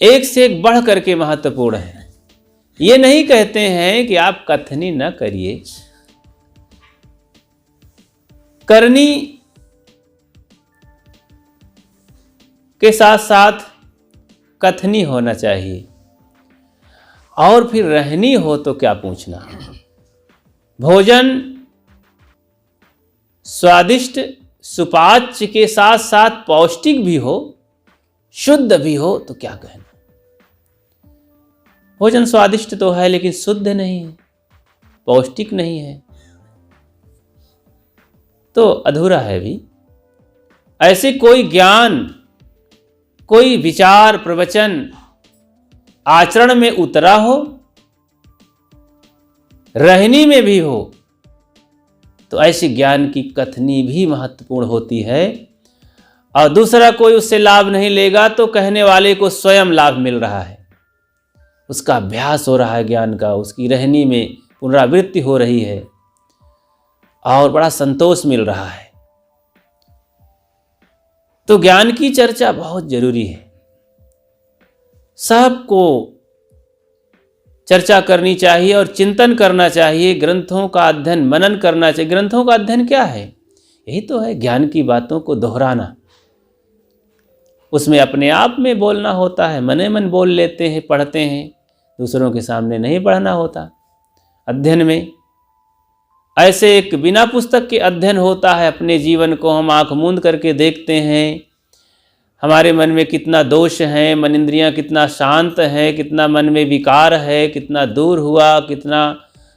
एक से एक बढ़ करके महत्वपूर्ण है। ये नहीं कहते हैं कि आप कथनी न करिए, करनी के साथ साथ कथनी होना चाहिए, और फिर रहनी हो तो क्या पूछना। भोजन स्वादिष्ट सुपाच्य के साथ साथ पौष्टिक भी हो, शुद्ध भी हो तो क्या कहना। भोजन स्वादिष्ट तो है लेकिन शुद्ध नहीं है, पौष्टिक नहीं है तो अधूरा है भी। ऐसे कोई ज्ञान, कोई विचार, प्रवचन आचरण में उतरा हो, रहनी में भी हो, तो ऐसे ज्ञान की कथनी भी महत्वपूर्ण होती है। और दूसरा कोई उससे लाभ नहीं लेगा तो कहने वाले को स्वयं लाभ मिल रहा है, उसका अभ्यास हो रहा है ज्ञान का, उसकी रहनी में पुनरावृत्ति हो रही है और बड़ा संतोष मिल रहा है। तो ज्ञान की चर्चा बहुत जरूरी है, सबको चर्चा करनी चाहिए और चिंतन करना चाहिए, ग्रंथों का अध्ययन मनन करना चाहिए। ग्रंथों का अध्ययन क्या है? यही तो है ज्ञान की बातों को दोहराना, उसमें अपने आप में बोलना होता है, मने मन बोल लेते हैं, पढ़ते हैं, दूसरों के सामने नहीं पढ़ना होता। अध्ययन में ऐसे एक बिना पुस्तक के अध्ययन होता है, अपने जीवन को हम आंख मूंद करके देखते हैं, हमारे मन में कितना दोष है, मन इंद्रियां कितना शांत है, कितना मन में विकार है, कितना दूर हुआ, कितना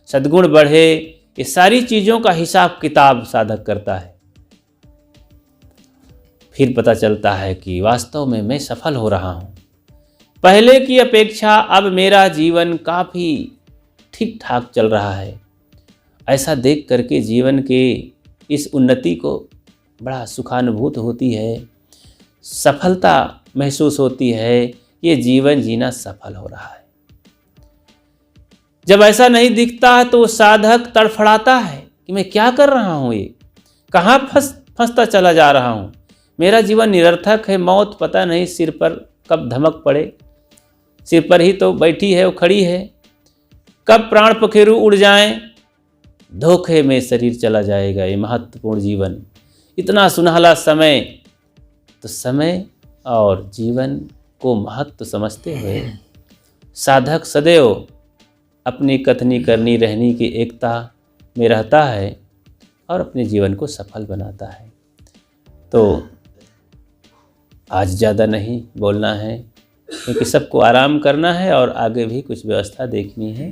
सद्गुण बढ़े, ये सारी चीज़ों का हिसाब किताब साधक करता है। फिर पता चलता है कि वास्तव में मैं सफल हो रहा हूँ, पहले की अपेक्षा अब मेरा जीवन काफ़ी ठीक ठाक चल रहा है। ऐसा देख करके जीवन के इस उन्नति को बड़ा सुखानुभूत होती है, सफलता महसूस होती है, ये जीवन जीना सफल हो रहा है। जब ऐसा नहीं दिखता है तो साधक तड़फड़ाता है कि मैं क्या कर रहा हूँ, ये कहाँ फंसता चला जा रहा हूँ, मेरा जीवन निरर्थक है, मौत पता नहीं सिर पर कब धमक पड़े, सिर पर ही तो बैठी है, वो खड़ी है, कब प्राण पखेरु उड़ जाएं, धोखे में शरीर चला जाएगा। ये महत्वपूर्ण जीवन, इतना सुनहला समय, तो समय और जीवन को महत्व समझते हुए साधक सदैव अपनी कथनी करनी रहनी की एकता में रहता है और अपने जीवन को सफल बनाता है। तो आज ज़्यादा नहीं बोलना है, क्योंकि सबको आराम करना है और आगे भी कुछ व्यवस्था देखनी है।